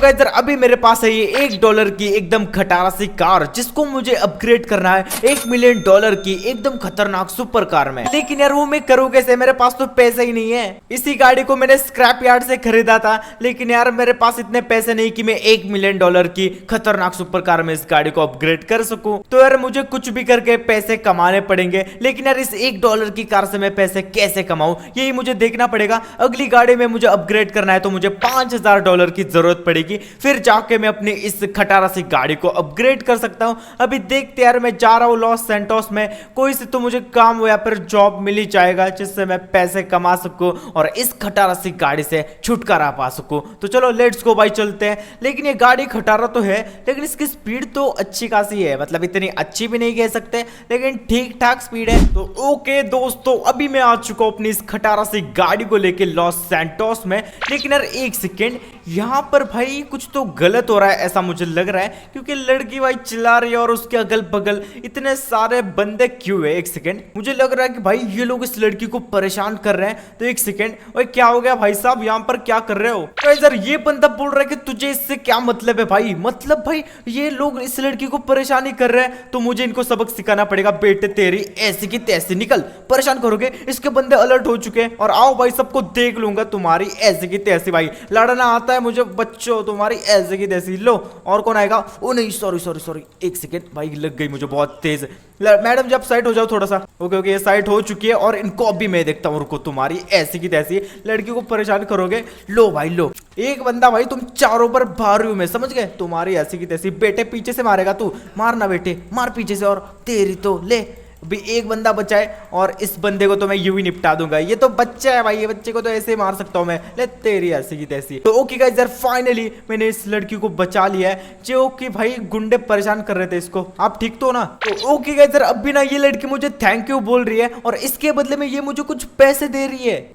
Guys यार अभी मेरे पास है ये $1 की एकदम खटारा सी कार, जिसको मुझे अपग्रेड करना है $1 मिलियन की एकदम खतरनाक सुपर कार में। लेकिन यार वो मैं करूँ कैसे, मेरे पास तो पैसे ही नहीं है। इसी गाड़ी को मैंने स्क्रैप यार्ड से खरीदा था, लेकिन यार मेरे पास इतने पैसे नहीं कि मैं $1 मिलियन की खतरनाक सुपर कार में इस गाड़ी को अपग्रेड कर सकूं। तो यार मुझे कुछ भी करके पैसे कमाने पड़ेंगे। लेकिन यार इस $1 की कार से मैं पैसे कैसे कमाऊं, यही मुझे देखना पड़ेगा। अगली गाड़ी में मुझे अपग्रेड करना है तो मुझे $5000 की जरूरत पड़ेगी, फिर जाके मैं अपनी इस खटारा सी गाड़ी को अपग्रेड कर सकता हूं। अभी देखते यार, मैं जा रहा हूं लॉस सैंटोस में, कोई से तो मुझे काम या फिर जॉब मिल ही जाएगा जिससे मैं पैसे कमा सकूं और इस खटारा सी गाड़ी से छुटकारा पा सकूं। तो चलो लेट्स गो भाई, चलते हैं। लेकिन ये गाड़ी खटारा तो है, लेकिन इसकी स्पीड तो अच्छी खासी है, मतलब इतनी अच्छी भी नहीं कह सकते, लेकिन ठीक ठाक स्पीड है। तो ओके दोस्तों, अभी मैं आ चुका हूं अपनी इस खटारा सी गाड़ी को लेके लॉस सैंटोस में। लेकिन यार एक सेकेंड, यहाँ पर भाई कुछ तो गलत हो रहा है ऐसा मुझे लग रहा है, क्योंकि लड़की भाई चिल्ला रही है और उसके अगल बगल इतने सारे बंदे क्यों है। एक सेकेंड, मुझे लग रहा है कि भाई ये लोग इस लड़की को परेशान कर रहे हैं। तो एक सेकेंड, ओए क्या हो गया भाई साहब, यहाँ पर क्या कर रहे हो? तो यार ये बंदा बोल रहा है कि तुझे इससे क्या मतलब है भाई, मतलब भाई ये लोग इस लड़की को परेशानी कर रहे हैं तो मुझे इनको सबक सिखाना पड़ेगा। बेटे तेरी ऐसी की तैसी, निकल, परेशान करोगे। इसके बंदे अलर्ट हो चुके हैं और आओ भाई सबको देख लूंगा तुम्हारी ऐसी की तैसी। भाई लड़ना आता है मुझे बच्चों, तुम्हारी ऐसे की तैसी। लो और कौन आएगा? ओ नहीं, सॉरी सॉरी सॉरी, एक सेकेंड भाई, लग गई मुझे बहुत तेज। मैडम जब साइड हो जाओ थोड़ा सा। ओके ओके, ये साइड हो चुकी है और इनको अभी मैं देखता हूँ। रुको, तुम्हारी ऐसी की तैसी, लड़की को परेशान करोगे। लो भाई लो, एक बंदा भाई, तुम चारों पर भारी हूं मैं, समझ गए? तुम्हारी ऐसी की तैसी। बेटे पीछे से मारेगा तू, मारना बेटे, मार पीछे से। और तेरी तो ले, अभी एक बंदा बचा है और इस बंदे को तो मैं यूं ही निपटा दूंगा। ये तो बच्चा है भाई, ये बच्चे को तो ऐसे ही मार सकता हूं मैं। ले तेरी ऐसी की तैसी। तो ओके गाइस यार, फाइनली मैंने इस लड़की को बचा लिया है, जो कि भाई गुंडे परेशान कर रहे थे इसको। आप ठीक तो ना? तो ओके गाइस यार, अब भी ना ये लड़की मुझे थैंक यू बोल रही है और इसके बदले में ये मुझे कुछ पैसे दे रही है।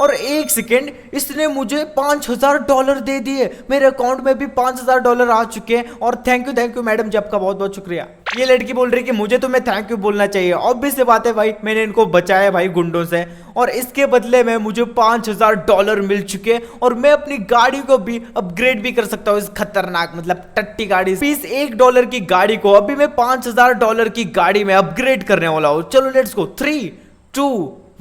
और एक सेकेंड, इसने मुझे $5000 दे दिए। मेरे अकाउंट में भी $5000 आ चुके हैं। और थैंक यू मैडम जी, आपका बहुत बहुत शुक्रिया। ये लड़की बोल रही है कि मुझे तुम्हें थैंक यू बोलना चाहिए। ऑब्वियस सी बात है भाई, मैंने इनको बचाया भाई गुंडों से, और इसके बदले में मुझे $5000 मिल चुके हैं और मैं अपनी गाड़ी को भी अपग्रेड भी कर सकता हूँ। इस खतरनाक मतलब टट्टी गाड़ी, इस $1 की गाड़ी को अभी मैं $5000 की गाड़ी में अपग्रेड करने वाला हूँ। चलो लेट्स गो, 3 2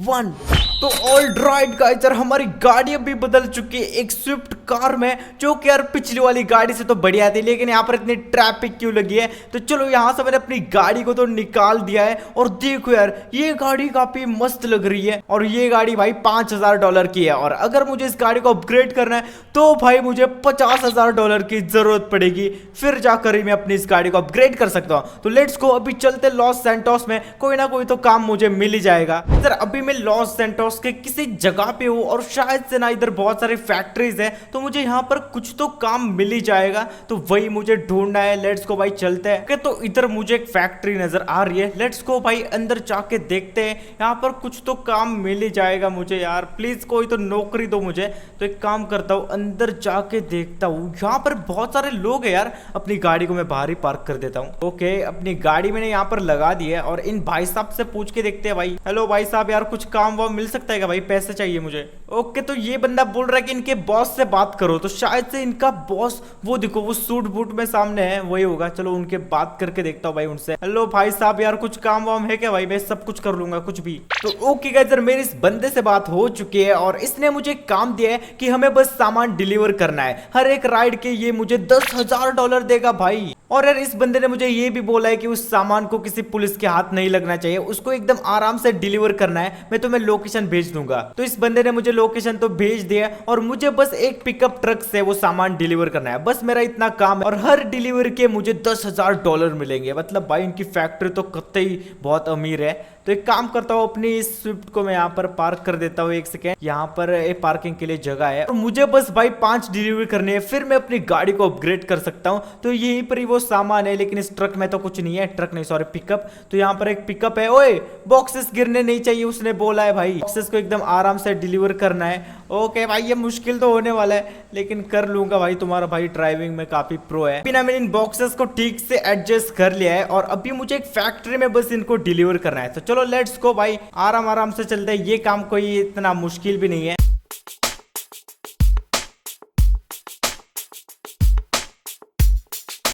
1। तो ऑल राइट गाइस यार, हमारी गाड़ी अभी बदल चुकी है एक स्विफ्ट कार में, जो कि यार पिछली वाली गाड़ी से तो बढ़िया थी। लेकिन यहाँ पर इतनी ट्रैफिक क्यों लगी है? तो चलो यहाँ से मैंने अपनी गाड़ी को तो निकाल दिया है। और देखो यार, ये गाड़ी काफी मस्त लग रही है और ये गाड़ी भाई $5000 की है। और अगर मुझे इस गाड़ी को अपग्रेड करना है तो भाई मुझे $50000 की जरूरत पड़ेगी, फिर जाकर ही मैं अपनी इस गाड़ी को अपग्रेड कर सकता हूँ। तो लेट्स गो, अभी चलते लॉस सैंटोस में, कोई ना कोई तो काम मुझे मिल ही जाएगा। सर अभी मैं लॉस सैंटोस के किसी जगह पे हूँ और शायद से ना इधर बहुत सारी फैक्ट्रीज है, तो मुझे यहाँ पर कुछ तो काम मिल ही जाएगा। तो वही मुझे ढूंढना है। लेट्स गो भाई, चलते हैं। तो इधर मुझे एक फैक्ट्री नजर आ रही है। लेट्स गो भाई, अंदर जाके देखते हैं, यहाँ पर कुछ तो काम मिल ही जाएगा मुझे। यार प्लीज कोई तो नौकरी दो मुझे। तो एक काम करता हूँ, अंदर जाके देखता हूँ। यहाँ पर बहुत सारे लोग हैं यार। अपनी गाड़ी को मैं बाहर ही पार्क कर देता हूँ। ओके, अपनी गाड़ी मैंने यहाँ पर लगा दी है और इन भाई साहब से पूछ के देखते हैं। भाई हेलो भाई साहब, यार कुछ काम वाम मिल सकता है क्या भाई? पैसे चाहिए मुझे। ओके, तो ये बंदा बोल रहा है कि इनके बॉस से बात करो। तो शायद से इनका बॉस, वो देखो वो सूट बूट में सामने है, वही होगा। चलो उनके बात करके देखता हूँ भाई उनसे। हेलो भाई साहब, यार कुछ काम वाम है क्या भाई? मैं सब कुछ कर लूंगा, कुछ भी। तो ओके गाइस यार, मेरी इस बंदे से बात हो चुकी है और इसने मुझे काम दिया है कि हमें बस सामान डिलीवर करना है। हर एक राइड के ये मुझे $10000 देगा भाई। और यार इस बंदे ने मुझे ये भी बोला है कि उस सामान को किसी पुलिस के हाथ नहीं लगना चाहिए, उसको एकदम आराम से डिलीवर करना है। मैं तुम्हें लोकेशन भेज दूंगा। तो इस बंदे ने मुझे लोकेशन तो भेज दिया और मुझे बस एक पिकअप ट्रक से वो सामान डिलीवर करना है। बस मेरा इतना काम है और हर डिलीवरी के मुझे $10000 मिलेंगे। मतलब भाई इनकी फैक्ट्री तो कतई बहुत अमीर है। तो एक काम करता हूँ, अपनी इस स्विफ्ट को मैं यहाँ पर पार्क कर देता हूँ। एक सेकेंड, यहाँ पर एक पार्किंग के लिए जगह है और मुझे बस भाई 5 डिलीवरी करनी है, फिर मैं अपनी गाड़ी को अपग्रेड कर सकता हूँ। तो यहीं पर ही वो सामान है, लेकिन इस ट्रक में तो कुछ नहीं है। ट्रक नहीं, सॉरी पिकअप। तो यहाँ पर एक पिकअप है। ओए बॉक्सेस गिरने नहीं चाहिए, उसने बोला है भाई। बॉक्सेस को एकदम आराम से डिलीवर करना है। ओके भाई, ये मुश्किल तो होने वाला है, लेकिन कर लूंगा भाई। तुम्हारा भाई ड्राइविंग में काफी प्रो है। बिना मैंने इन बॉक्सेस को ठीक से एडजस्ट कर लिया है और अभी मुझे एक फैक्ट्री में बस इनको डिलीवर करना है। तो चलो लेट्स गो भाई, आराम आराम से चलते हैं। ये काम कोई इतना मुश्किल भी नहीं है।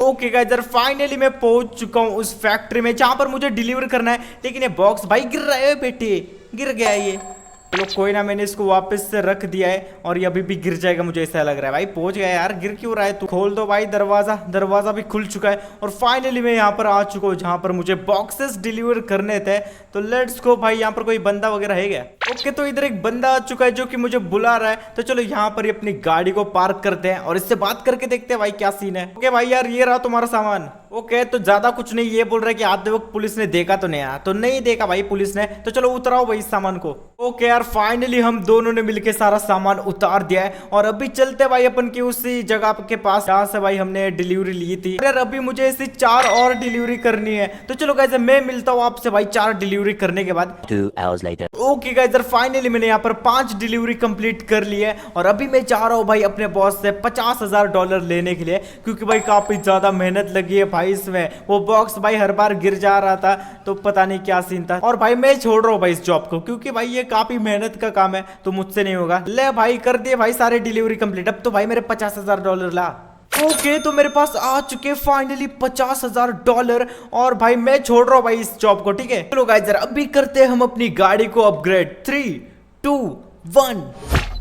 ओके गाइस यार फाइनली मैं पहुंच चुका हूँ उस फैक्ट्री में जहां पर मुझे डिलीवर करना है। लेकिन ये बॉक्स भाई गिर रहा है बेटे, गिर गया ये। चलो कोई ना, मैंने इसको वापस से रख दिया है और ये अभी भी गिर जाएगा, मुझे ऐसा लग रहा है। भाई पहुंच गया यार, गिर क्यों रहा है तू? खोल दो भाई दरवाजा, दरवाजा भी खुल चुका है और फाइनली मैं यहाँ पर आ चुका हूँ जहाँ पर मुझे बॉक्सेस डिलीवर करने थे। तो लेट्स गो भाई, यहाँ पर कोई बंदा वगैरह है क्या? ओके तो इधर एक बंदा आ चुका है जो कि मुझे बुला रहा है। तो चलो यहाँ पर अपनी गाड़ी को पार्क करते हैं और इससे बात करके देखते हैं भाई क्या सीन है। ओके भाई यार ये रहा तुम्हारा सामान। ओके तो ज्यादा कुछ नहीं, ये बोल रहा है कि आते वक्त पुलिस ने देखा तो नहीं आया, तो नहीं देखा भाई पुलिस ने। तो चलो उतराओ भाई इस सामान को। ओके यार फाइनली हम दोनों ने मिलके सारा सामान उतार दिया है और अभी चलते भाई अपन की उसी जगह के पास जहाँ से भाई हमने डिलीवरी ली थी। यार अभी मुझे ऐसी 4 और डिलीवरी करनी है। तो चलो गाइस मैं मिलता हूँ आपसे भाई 4 डिलीवरी करने के बाद। 2 hours later. ओके गाइस यार फाइनली मैंने यहाँ पर 5 डिलीवरी कंप्लीट कर ली है और अभी मैं जा रहा हूँ भाई अपने बॉस से $50,000 लेने के लिए, क्योंकि भाई काफी ज्यादा मेहनत लगी है भाई इसमें। वो बॉक्स भाई हर बार गिर जा रहा था तो पता नहीं क्या सीन था। और भाई मैं छोड़ रहा हूँ भाई इस जॉब को, क्योंकि भाई ये काफी मेहनत का काम है तो मुझसे नहीं होगा। ले भाई कर दिए भाई सारे डिलीवरी कंप्लीट। अब तो भाई मेरे $50,000 ला। ओके तो मेरे पास आ चुके फाइनली $50,000 और भाई मैं छोड़ रहा हूँ भाई इस जॉब को, ठीक है। चलो गाइस जरा अभी करते हैं हम अपनी गाड़ी को अपग्रेड। 3, 2, 1।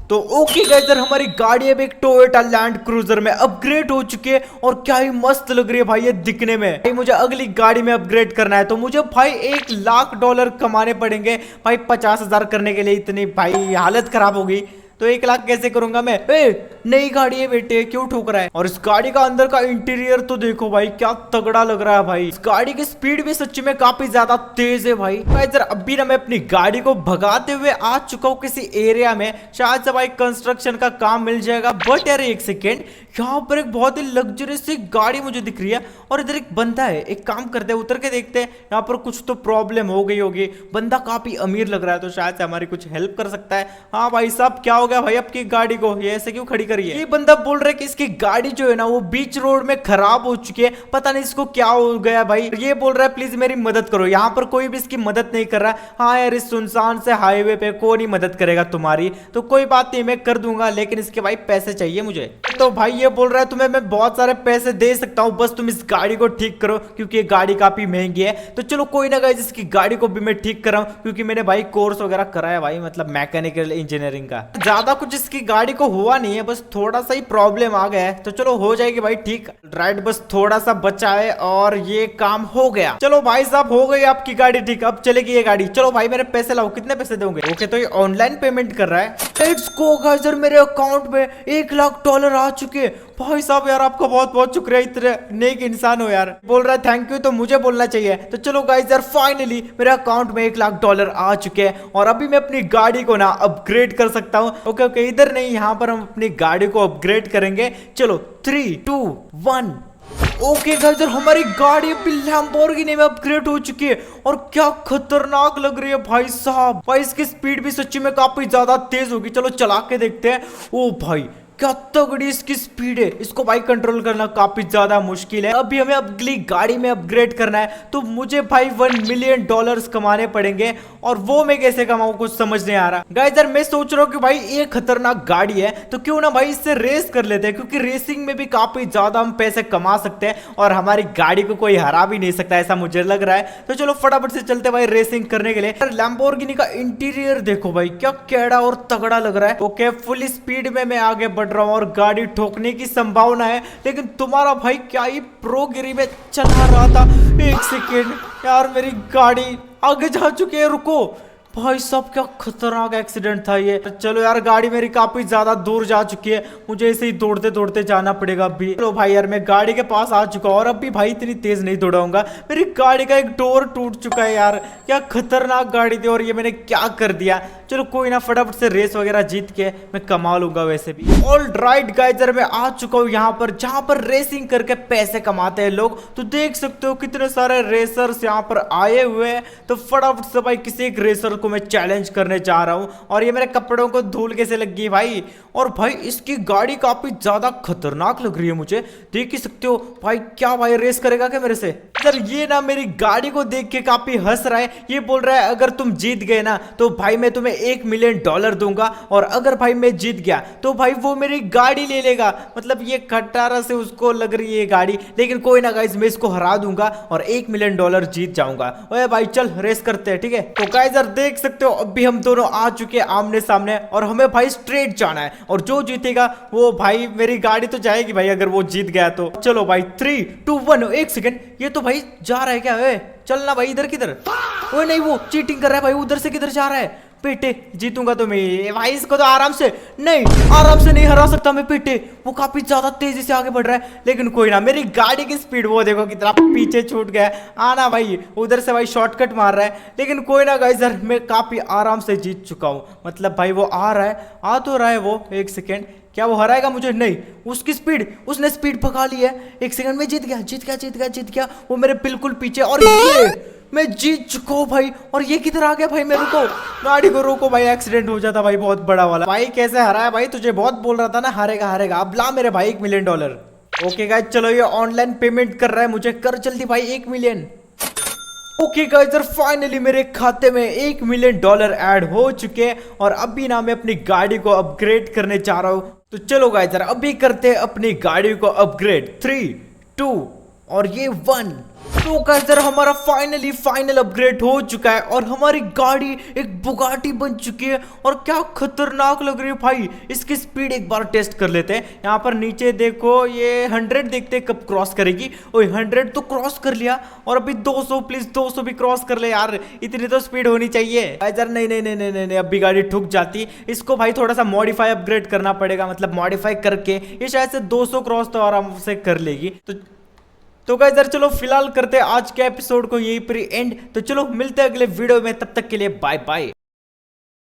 तो ओके गाइस यार हमारी गाड़ी अब एक टोयोटा लैंड क्रूजर में अपग्रेड हो चुकी है और क्या ही मस्त लग रही है भाई ये दिखने में। भाई मुझे अगली गाड़ी में अपग्रेड करना है तो मुझे भाई $1,00,000 कमाने पड़ेंगे भाई 50,000 करने के लिए। इतनी भाई हालत खराब होगी तो 1,00,000 कैसे करूंगा मैं? नई गाड़ी है बेटे, क्यों ठोक रहा है? और इस गाड़ी का अंदर का इंटीरियर तो देखो भाई क्या तगड़ा लग रहा है भाई। इस गाड़ी की स्पीड भी सच्ची में काफी ज्यादा तेज है भाई। इधर अभी ना मैं अपनी गाड़ी को भगाते हुए आ चुका हूँ किसी एरिया में, शायद से भाई कंस्ट्रक्शन का काम मिल जाएगा। बट यार एक सेकेंड, यहाँ पर एक बहुत ही लग्जरियस सी गाड़ी मुझे दिख रही है और इधर एक बंदा है। एक काम करते हैं उतर के देखते हैं, यहाँ पर कुछ तो प्रॉब्लम हो गई होगी। बंदा काफी अमीर लग रहा है तो शायद से हमारी कुछ हेल्प कर सकता है। हाँ भाई साहब क्या हो गया भाई आपकी गाड़ी को, ये ऐसे क्यों खड़ी करी है? ये बंदा बोल रहा है कि इसकी गाड़ी जो है ना वो बीच रोड में खराब हो चुकी है, पता नहीं इसको क्या हो गया भाई। ये बोल रहा है प्लीज मेरी मदद करो। यहाँ पर कोई भी इसकी मदद नहीं कर रहा। हाँ यार इस सुनसान से हाईवे पे कोई नहीं मदद करेगा तुम्हारी, तो कोई बात नहीं मैं कर दूंगा, लेकिन इसके भाई पैसे चाहिए मुझे। तो भाई ये बोल रहा है तुम्हें मैं बहुत सारे पैसे दे सकता हूँ, बस तुम इस गाड़ी को ठीक करो, क्योंकि ये गाड़ी काफी महंगी है। तो चलो कोई ना गाइस इसकी गाड़ी को भी मैं ठीक कर रहा हूँ, क्योंकि मैंने भाई कोर्स वगैरह करा है भाई, मतलब मैकेनिकल इंजीनियरिंग का। ज्यादा कुछ इसकी गाड़ी को हुआ नहीं है, बस थोड़ा सा ही प्रॉब्लम आ गया है। तो चलो हो जाएगी भाई ठीक, राइट बस थोड़ा सा बचा है और ये काम हो गया। चलो भाई साहब हो गई आपकी गाड़ी ठीक, अब चलेगी ये गाड़ी। चलो भाई मेरे पैसे लाओ, कितने पैसे दोगे? ओके तो ये ऑनलाइन पेमेंट कर रहा है। लेट्स गो गाइस यार मेरे अकाउंट में $1,00,000 आ चुके। भाई साहब यार आपका बहुत बहुत शुक्रिया, इतने नेक इंसान हो यार। बोल रहा है थैंक यू तो मुझे बोलना चाहिए। तो चलो गाइस यार फाइनली मेरे अकाउंट में $1,00,000 आ चुके हैं और अभी मैं अपनी गाड़ी को ना अपग्रेड कर सकता हूँ। ओके ओके इधर नहीं, यहाँ पर हम अपनी गाड़ी को अपग्रेड करेंगे। चलो 3, 2, 1। ओके गाइस यार हमारी गाड़ी अभी लैम्बोर्गिनी में अपग्रेड हो चुकी है और क्या खतरनाक लग रही है भाई साहब। भाई इसकी स्पीड भी सच्ची में काफी ज्यादा तेज होगी। चलो चला के देखते हैं। ओ भाई क्या तगड़ी इसकी स्पीड है, इसको भाई कंट्रोल करना काफी ज्यादा मुश्किल है। अभी हमें अगली गाड़ी में अपग्रेड करना है तो मुझे भाई $1 मिलियन कमाने पड़ेंगे और वो मैं कैसे कमाऊं कुछ समझ नहीं आ रहा। गाइस यार मैं सोच रहा हूँ कि भाई ये खतरनाक गाड़ी है तो क्यों ना भाई इससे रेस कर लेते हैं, क्योंकि रेसिंग में भी काफी ज्यादा हम पैसे कमा सकते हैं और हमारी गाड़ी को कोई हरा भी नहीं सकता, ऐसा मुझे लग रहा है। तो चलो फटाफट से चलते भाई रेसिंग करने के लिए। लैम्बोर्गिनी का इंटीरियर देखो भाई क्या कैड़ा और तगड़ा लग रहा है। ओके फुल स्पीड में मैं आगे रहा हूं और गाड़ी ठोकने की संभावना है, लेकिन तुम्हारा भाई क्या ही प्रोगिरी में चला रहा था। एक सेकेंड यार मेरी गाड़ी आगे जा चुकी है, रुको भाई साहब क्या खतरनाक एक्सीडेंट था ये। चलो यार गाड़ी मेरी काफी ज्यादा दूर जा चुकी है, मुझे ऐसे ही दौड़ते दौड़ते जाना पड़ेगा अभी। चलो भाई यार मैं गाड़ी के पास आ चुका हूँ और अभी भाई इतनी तेज नहीं दौड़ाऊंगा। मेरी गाड़ी का एक डोर टूट चुका है यार, क्या खतरनाक गाड़ी थी और ये मैंने क्या कर दिया। चलो कोई ना फटाफट से रेस वगैरह जीत के मैं कमा लूंगा वैसे भी। ऑल राइट गाइस यार मैं आ चुका हूँ यहाँ पर जहाँ पर रेसिंग करके पैसे कमाते हैं लोग। तो देख सकते हो कितने सारे रेसर्स यहाँ पर आए हुए हैं। तो फटाफट से भाई किसी एक रेसर को मैं चैलेंज करने जा रहा हूँ। और ये मेरे कपड़ों को धूल कैसे लग गई भाई। और भाई इसकी गाड़ी काफी ज्यादा खतरनाक लग रही है मुझे, देख ही सकते हो भाई। क्या भाई रेस करेगा क्या मेरे से? सर ये ना मेरी गाड़ी को देख के काफी हंस रहा है। ये बोल रहा है अगर तुम जीत गए ना तो भाई मैं तुम्हें $1 मिलियन दूंगा, और अगर भाई मैं जीत गया तो भाई वो मेरी गाड़ी ले लेगा। मतलब ये खटारा से उसको लग रही है गाड़ी, लेकिन कोई ना गाइस, मैं इसको हरा दूंगा और $1 मिलियन जीत जाऊंगा। ओए भाई चल रेस करते हैं, ठीक है। तो गाइस यार देख सकते हो अभी हम दोनों आ चुके हैं आमने सामने, और हमें भाई स्ट्रेट जाना है, और जो जीतेगा वो भाई मेरी गाड़ी तो जाएगी भाई, अगर वो जीत गया तो। चलो भाई 3, 2, 1। एक सेकंड, ये तो भाई जा रहा है क्या? चलना भाई, इधर किधर? ओए नहीं, वो चीटिंग कर रहा है भाई, उधर से किधर जा रहा है? पेटे जीतूंगा तो मैं भाई, इसको तो आराम से नहीं हरा सकता मैं पेटे। वो काफी ज्यादा तेजी से आगे बढ़ रहा है, लेकिन कोई ना, मेरी गाड़ी की स्पीड वो देखो कितना पीछे छूट गया। आना भाई, उधर से भाई शॉर्टकट मार रहा है, लेकिन कोई ना गाइस यार मैं काफी आराम से जीत चुका हूँ। मतलब भाई वो आ रहा है, आ तो रहा है वो। एक सेकेंड, क्या वो हराएगा मुझे? नहीं, उसकी स्पीड, उसने स्पीड पका ली है। एक सेकंड में जीत गया। वो मेरे बिल्कुल पीछे, और ये मैं जीत चुका हूँ भाई। और ये किधर आ गया भाई? मैं रुको, गाड़ी को रोको भाई, एक्सीडेंट हो जाता भाई बहुत बड़ा वाला। भाई कैसे हराया भाई? तुझे बहुत बोल रहा था ना हारेगा। अब ला मेरे भाई $1 मिलियन। ओके गाइस चलो, ये ऑनलाइन पेमेंट कर रहा है मुझे, कर जल्दी भाई 1 मिलियन। ओके गाइस, फाइनली मेरे खाते में $1 मिलियन ऐड हो चुके हैं, और अभी ना मैं अपनी गाड़ी को अपग्रेड करने जा रहा हूँ। तो चलो गाइस अभी करते हैं अपनी गाड़ी को अपग्रेड। 3, 2 और ये 1। तो गाइस हमारा फाइनल अपग्रेड हो चुका है, और हमारी गाड़ी एक बुगाटी बन चुकी है, और क्या खतरनाक लग रही है भाई। इसकी स्पीड एक बार टेस्ट कर लेते हैं। यहाँ पर नीचे देखो, ये 100 देखते हैं कब क्रॉस करेगी। ओए 100 तो क्रॉस कर लिया, और अभी 200, प्लीज 200 भी क्रॉस कर ले यार, इतनी तो स्पीड होनी चाहिए। यार नहीं, अभी गाड़ी ठुक जाती। इसको भाई थोड़ा सा मॉडिफाई अपग्रेड करना पड़ेगा, मतलब मॉडिफाई करके ये शायद से 200 क्रॉस तो आराम से कर लेगी। तो गाइस यार चलो फिलहाल करते हैं आज के एपिसोड को यहीं पर एंड। तो चलो मिलते हैं अगले वीडियो में, तब तक के लिए बाय बाय।